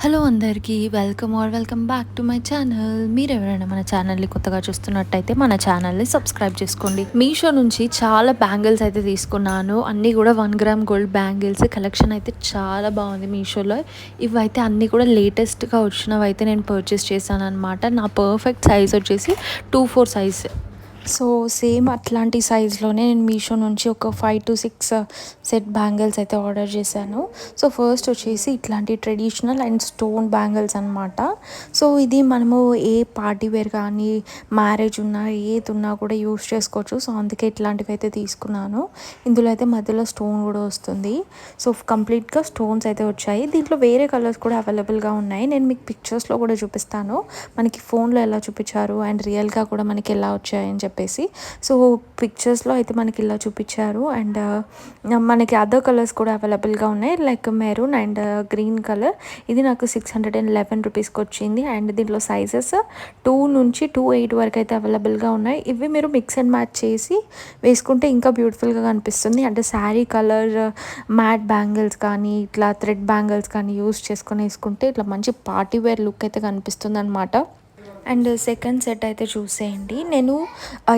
Hello అందరికీ welcome back to my channel. మీరు ఎవరైనా మన ఛానల్ని కొత్తగా చూస్తున్నట్టయితే మన ఛానల్ని సబ్స్క్రైబ్ చేసుకోండి. మీషో నుంచి చాలా బ్యాంగిల్స్ అయితే తీసుకున్నాను. అన్నీ కూడా 1 గ్రామ్ గోల్డ్ బ్యాంగిల్స్ కలెక్షన్ అయితే చాలా బాగుంది మీషోలో. ఇవైతే అన్నీ కూడా లేటెస్ట్గా వచ్చినవి అయితే నేను పర్చేస్ చేశాను అనమాట. నా పర్ఫెక్ట్ సైజ్ వచ్చేసి 2-4 సైజ్. సో సేమ్ అట్లాంటి సైజ్లోనే నేను మీషో నుంచి ఒక 5-6 సెట్ బ్యాంగిల్స్ అయితే ఆర్డర్ చేశాను. సో ఫస్ట్ వచ్చేసి ఇట్లాంటి ట్రెడిషనల్ అండ్ స్టోన్ బ్యాంగిల్స్ అనమాట. సో ఇది మనము ఏ పార్టీ వేర్ కానీ మ్యారేజ్ ఉన్నా ఏది ఉన్నా కూడా యూస్ చేసుకోవచ్చు. సో అందుకే ఇట్లాంటివి అయితే తీసుకున్నాను. ఇందులో అయితే మధ్యలో స్టోన్ కూడా వస్తుంది. సో కంప్లీట్గా స్టోన్స్ అయితే వచ్చాయి. దీంట్లో వేరే కలర్స్ కూడా అవైలబుల్గా ఉన్నాయి. నేను మీకు పిక్చర్స్లో కూడా చూపిస్తాను, మనకి ఫోన్లో ఎలా చూపించారు అండ్ రియల్గా కూడా మనకి ఎలా వచ్చాయని చెప్పేసి. సో పిక్చర్స్లో అయితే మనకి ఇలా చూపించారు అండ్ మనకి అదర్ కలర్స్ కూడా అవైలబుల్గా ఉన్నాయి, like maroon and green colour. ఇది నాకు 611 రూపీస్కి వచ్చింది. అండ్ దీంట్లో సైజెస్ 2 నుంచి 2-8 వరకు అయితే అవైలబుల్గా ఉన్నాయి. ఇవి మీరు మిక్స్ అండ్ మ్యాచ్ చేసి వేసుకుంటే ఇంకా బ్యూటిఫుల్గా కనిపిస్తుంది. అంటే శారీ కలర్ మ్యాట్ బ్యాంగిల్స్ కానీ ఇట్లా థ్రెడ్ బ్యాంగిల్స్ కానీ యూస్ చేసుకొని వేసుకుంటే ఇట్లా మంచి పార్టీ వేర్ లుక్ అయితే కనిపిస్తుంది అనమాట. అండ్ సెకండ్ సెట్ అయితే చూసేయండి. నేను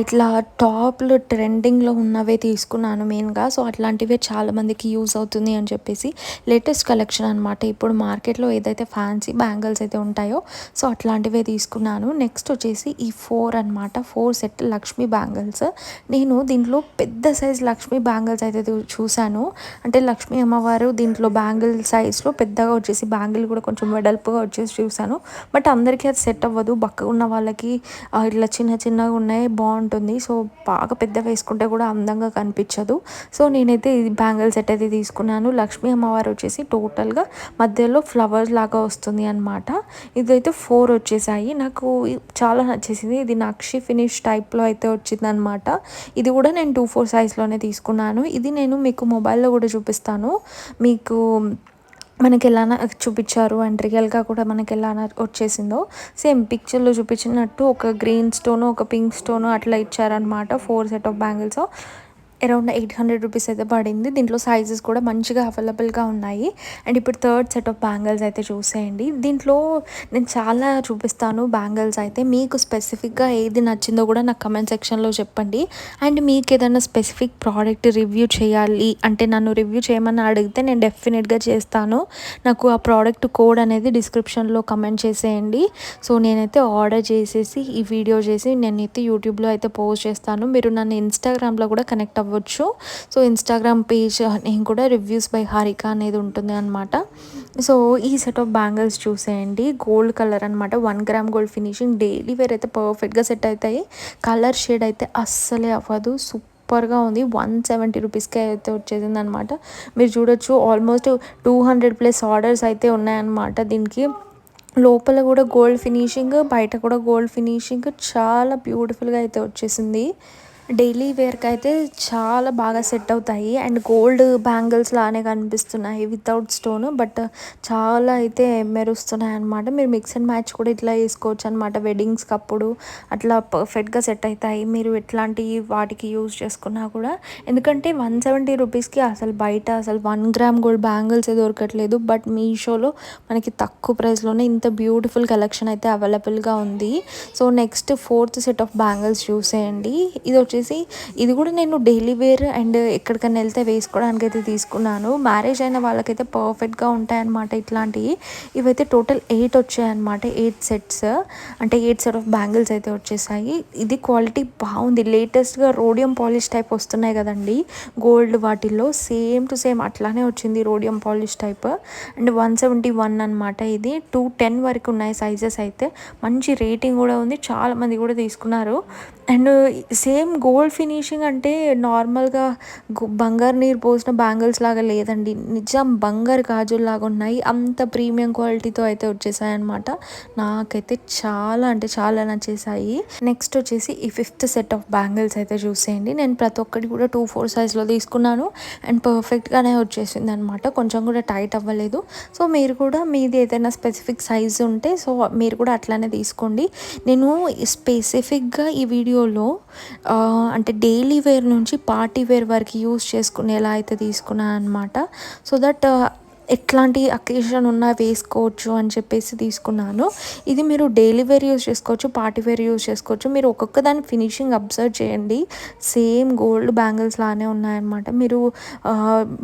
ఇట్లా టాప్లు ట్రెండింగ్లో ఉన్నవే తీసుకున్నాను మెయిన్గా. సో అట్లాంటివే చాలామందికి యూజ్ అవుతుంది అని చెప్పేసి లేటెస్ట్ కలెక్షన్ అనమాట. ఇప్పుడు మార్కెట్లో ఏదైతే ఫ్యాన్సీ బ్యాంగిల్స్ అయితే ఉంటాయో సో అట్లాంటివే తీసుకున్నాను. నెక్స్ట్ వచ్చేసి ఈ 4 అనమాట, 4 సెట్ లక్ష్మీ బ్యాంగిల్స్. నేను దీంట్లో పెద్ద సైజ్ లక్ష్మీ బ్యాంగిల్స్ అయితే చూశాను. అంటే లక్ష్మీ అమ్మవారు దీంట్లో బ్యాంగిల్ సైజ్లో పెద్దగా వచ్చేసి బ్యాంగిల్ కూడా కొంచెం వెడల్పుగా వచ్చేసి చూశాను. బట్ అందరికీ అది సెట్ అవ్వదు. ఉన్న వాళ్ళకి ఇట్లా చిన్నగా ఉన్నాయి బాగుంటుంది. సో బాగా పెద్ద వేసుకుంటే కూడా అందంగా కనిపించదు. సో నేనైతే ఇది బ్యాంగిల్ సెట్ అయితే తీసుకున్నాను. లక్ష్మీ అమ్మవారు వచ్చేసి టోటల్గా మధ్యలో ఫ్లవర్స్ లాగా వస్తుంది అనమాట. ఇదైతే 4 వచ్చేసాయి. నాకు చాలా నచ్చేసింది. ఇది నక్షి ఫినిష్ టైప్లో అయితే వచ్చింది అనమాట. ఇది కూడా నేను 2-4 సైజ్లోనే తీసుకున్నాను. ఇది నేను మీకు మొబైల్లో కూడా చూపిస్తాను. మీకు మనకి ఎలా చూపించారు అండ్ రియల్గా కూడా మనకి ఎలా వచ్చేసిందో సేమ్ పిక్చర్లో చూపించినట్టు ఒక గ్రీన్ స్టోన్ ఒక పింక్ స్టోన్ అట్లా ఇచ్చారనమాట. 4 set of bangles around 800 rupees అయితే పడింది. దీంట్లో సైజెస్ కూడా మంచిగా అవైలబుల్గా ఉన్నాయి. అండ్ ఇప్పుడు థర్డ్ సెట్ ఆఫ్ బ్యాంగిల్స్ అయితే చూసేయండి. దీంట్లో నేను చాలా చూపిస్తాను బ్యాంగిల్స్ అయితే. మీకు స్పెసిఫిక్గా ఏది నచ్చిందో కూడా నాకు కమెంట్ సెక్షన్లో చెప్పండి. అండ్ మీకు ఏదైనా స్పెసిఫిక్ ప్రోడక్ట్ రివ్యూ చేయాలి అంటే నన్ను రివ్యూ చేయమని అడిగితే నేను డెఫినెట్గా చేస్తాను. నాకు ఆ ప్రోడక్ట్ కోడ్ అనేది డిస్క్రిప్షన్లో కమెంట్ చేసేయండి. సో నేనైతే ఆర్డర్ చేసేసి ఈ వీడియో చేసి నేనైతే యూట్యూబ్లో అయితే పోస్ట్ చేస్తాను. మీరు నన్ను ఇన్స్టాగ్రామ్లో కూడా కనెక్ట్ అవ్వచ్చు. సో ఇన్స్టాగ్రామ్ పేజ్ నేను కూడా రివ్యూస్ బై హారిక అనేది ఉంటుంది అనమాట. సో ఈ సెట్ ఆఫ్ బ్యాంగిల్స్ చూసేయండి. గోల్డ్ కలర్ అనమాట, 1 gram gold finishing. Daily wear అయితే పర్ఫెక్ట్గా సెట్ అవుతాయి. కలర్ షేడ్ అయితే అస్సలే అవ్వదు. సూపర్గా ఉంది. 170 రూపీస్కే అయితే వచ్చేసింది అనమాట. మీరు చూడొచ్చు ఆల్మోస్ట్ 200+ ఆర్డర్స్ అయితే ఉన్నాయన్నమాట. దీనికి లోపల కూడా గోల్డ్ ఫినిషింగ్, బయట కూడా గోల్డ్ ఫినిషింగ్ చాలా బ్యూటిఫుల్గా అయితే వచ్చేసింది. డైలీ వేర్కి అయితే చాలా బాగా సెట్ అవుతాయి. అండ్ గోల్డ్ బ్యాంగిల్స్ లానే కనిపిస్తున్నాయి వితౌట్ స్టోన్, బట్ చాలా అయితే మెరుస్తున్నాయి అనమాట. మీరు మిక్స్ అండ్ మ్యాచ్ కూడా ఇట్లా వేసుకోవచ్చు అనమాట. వెడ్డింగ్స్కి అప్పుడు అట్లా పర్ఫెక్ట్గా సెట్ అవుతాయి మీరు ఎట్లాంటి వాటికి యూజ్ చేసుకున్నా కూడా. ఎందుకంటే 170 రూపీస్కి అసలు బయట అసలు 1 గ్రామ్ గోల్డ్ బ్యాంగిల్స్ దొరకట్లేదు. బట్ మీషోలో మనకి తక్కువ ప్రైస్లోనే ఇంత బ్యూటిఫుల్ కలెక్షన్ అయితే అవైలబుల్గా ఉంది. So next 4th set of bangles చూసేయండి. ఇది వచ్చేసి ఇది కూడా నేను డైలీ వేర్ అండ్ ఎక్కడికైనా వెళ్తే వేసుకోవడానికి అయితే తీసుకున్నాను. మ్యారేజ్ అయిన వాళ్ళకైతే పర్ఫెక్ట్గా ఉంటాయన్నమాట ఇట్లాంటివి. ఇవైతే టోటల్ 8 వచ్చాయన్నమాట. 8 సెట్స్ అంటే 8 సెట్ ఆఫ్ బ్యాంగిల్స్ అయితే వచ్చేసాయి. ఇది క్వాలిటీ బాగుంది. లేటెస్ట్గా రోడియం పాలిష్ టైప్ వస్తున్నాయి కదండి గోల్డ్, వాటిల్లో సేమ్ టు సేమ్ అట్లానే వచ్చింది రోడియం పాలిష్ టైప్. అండ్ 171 అనమాట. ఇది 210 వరకు ఉన్నాయి సైజెస్ అయితే. మంచి రేటింగ్ కూడా ఉంది, చాలామంది కూడా తీసుకున్నారు. అండ్ సేమ్ గోల్డ్ ఫినిషింగ్ అంటే నార్మల్గా బంగారు నీరు పోసిన బ్యాంగిల్స్ లాగా లేదండి, నిజం బంగారు గాజుల్లాగా ఉన్నాయి. అంత ప్రీమియం క్వాలిటీతో అయితే వచ్చేసాయి అనమాట. నాకైతే చాలా అంటే చాలా నచ్చేసాయి. నెక్స్ట్ వచ్చేసి ఈ 5th సెట్ ఆఫ్ బ్యాంగిల్స్ అయితే చూసేయండి. నేను ప్రతి ఒక్కటి కూడా 2-4 సైజ్లో తీసుకున్నాను అండ్ పర్ఫెక్ట్గానే వచ్చేసింది అనమాట. కొంచెం కూడా టైట్ అవ్వలేదు. సో మీరు కూడా మీది ఏదైనా స్పెసిఫిక్ సైజ్ ఉంటే సో మీరు కూడా అట్లానే తీసుకోండి. నేను స్పెసిఫిక్గా ఈ వీడియోలో అంటే డైలీ వేర్ నుంచి పార్టీ వేర్ వరకు యూస్ చేసుకునేలా అయితే తీసుకున్నాను అనమాట. సో దట్ ఎట్లాంటి అకేషన్ ఉన్నా వేసుకోవచ్చు అని చెప్పేసి తీసుకున్నాను. ఇది మీరు డైలీ వేర్ యూజ్ చేసుకోవచ్చు, పార్టీ వేర్ యూజ్ చేసుకోవచ్చు. మీరు ఒక్కొక్క దాని ఫినిషింగ్ అబ్జర్వ్ చేయండి. సేమ్ గోల్డ్ బ్యాంగిల్స్ లానే ఉన్నాయన్నమాట. మీరు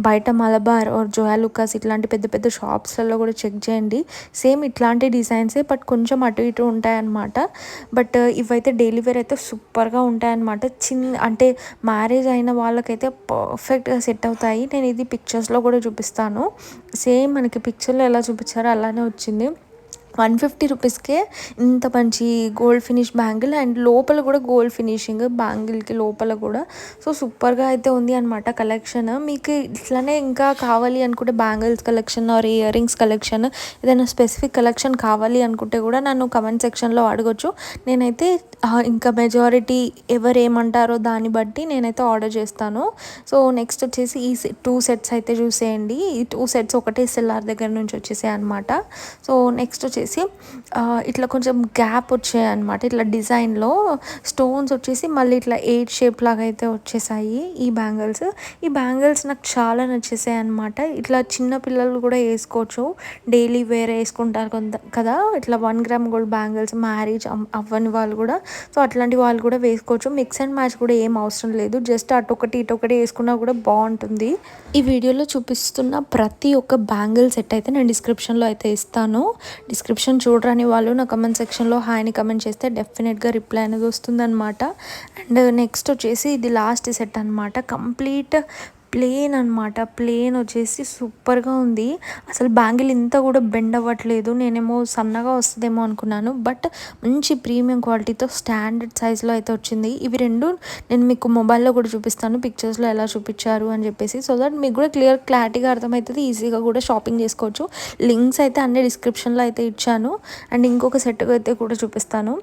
బయట మలబార్ ఆర్ జోయా లుకాస్ ఇట్లాంటి పెద్ద పెద్ద షాప్స్లలో కూడా చెక్ చేయండి. సేమ్ ఇట్లాంటి డిజైన్సే బట్ కొంచెం అటు ఇటు ఉంటాయన్నమాట. బట్ ఇవైతే డైలీ వేర్ అయితే సూపర్గా ఉంటాయన్నమాట. అంటే మ్యారేజ్ అయిన వాళ్ళకైతే పర్ఫెక్ట్గా సెట్ అవుతాయి. నేను ఇది పిక్చర్స్లో కూడా చూపిస్తాను. సేమ్ మనకి పిక్చర్లో ఎలా చూపించారో అలానే వచ్చింది. 150 రూపీస్కే ఇంత మంచి గోల్డ్ ఫినిష్ బ్యాంగిల్ అండ్ లోపల కూడా గోల్డ్ ఫినిషింగ్ బ్యాంగిల్కి లోపల కూడా. సో సూపర్గా అయితే ఉంది అనమాట కలెక్షన్. మీకు ఇట్లానే ఇంకా కావాలి అనుకుంటే bangles collection or earrings collection ఏదైనా స్పెసిఫిక్ కలెక్షన్ కావాలి అనుకుంటే కూడా నన్ను కమెంట్ సెక్షన్లో అడగొచ్చు. నేనైతే ఇంకా మెజారిటీ ఎవరు ఏమంటారో దాన్ని బట్టి నేనైతే ఆర్డర్ చేస్తాను. సో నెక్స్ట్ వచ్చేసి ఈ 2 సెట్స్ అయితే చూసేయండి. ఈ 2 సెట్స్ ఒకటే సెల్లార్ దగ్గర నుంచి వచ్చేసాయి అనమాట. సో నెక్స్ట్ వచ్చేసి ఇట్లా కొంచెం గ్యాప్ వచ్చాయి అనమాట. ఇట్లా డిజైన్లో స్టోన్స్ వచ్చేసి మళ్ళీ ఇట్లా 8 షేప్ లాగా అయితే వచ్చేసాయి ఈ బ్యాంగిల్స్. ఈ బ్యాంగిల్స్ నాకు చాలా నచ్చేసాయి అనమాట. ఇట్లా చిన్న పిల్లలు కూడా వేసుకోవచ్చు, డైలీ వేర్ వేసుకుంటారు కదా. ఇట్లా 1 గ్రామ్ గోల్డ్ బ్యాంగిల్స్ మ్యారేజ్ అవ్వని వాళ్ళు కూడా, సో అట్లాంటి వాళ్ళు కూడా వేసుకోవచ్చు. మిక్స్ అండ్ మ్యాచ్ కూడా ఏం అవసరం లేదు, జస్ట్ అటొకటి ఇటొకటి వేసుకున్నా కూడా బాగుంటుంది. ఈ వీడియోలో చూపిస్తున్న ప్రతి ఒక్క బ్యాంగిల్ సెట్ అయితే నేను డిస్క్రిప్షన్లో అయితే ఇస్తాను. డిస్క్రిప్షన్ చూడరాని వాళ్ళు నా కమెంట్ సెక్షన్లో హాయ్ని కమెంట్ చేస్తే డెఫినెట్గా రిప్లై అనేది వస్తుందన్నమాట. అండ్ నెక్స్ట్ వచ్చేసి ఇది లాస్ట్ సెట్ అనమాట. కంప్లీట్ ప్లేన్ అనమాట. ప్లేన్ వచ్చేసి సూపర్గా ఉంది. అసలు బ్యాంగిల్ ఇంత కూడా బెండ్ అవ్వట్లేదు. నేనేమో సన్నగా వస్తుందేమో అనుకున్నాను, బట్ మంచి ప్రీమియం క్వాలిటీతో స్టాండర్డ్ సైజ్లో అయితే వచ్చింది. ఇవి రెండు నేను మీకు మొబైల్లో కూడా చూపిస్తాను, పిక్చర్స్లో ఎలా చూపించారు అని చెప్పేసి, సో దట్ మీకు కూడా క్లారిటీగా అర్థమవుతుంది. ఈజీగా కూడా షాపింగ్ చేసుకోవచ్చు. లింక్స్ అయితే అన్ని డిస్క్రిప్షన్లో అయితే ఇచ్చాను. అండ్ ఇంకొక సెట్ అయితే కూడా చూపిస్తాను.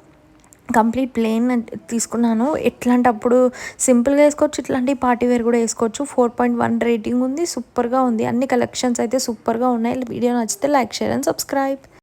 కంప్లీట్ ప్లెయిన్ తీసుకున్నాను. ఎట్లాంటప్పుడు సింపుల్గా వేసుకోవచ్చు, ఇట్లాంటి పార్టీ వేర్ కూడా వేసుకోవచ్చు. 4.1 రేటింగ్ ఉంది. సూపర్గా ఉంది. అన్ని కలెక్షన్స్ అయితే సూపర్గా ఉన్నాయి. వీడియో నచ్చితే లైక్, షేర్ అండ్ సబ్స్క్రైబ్.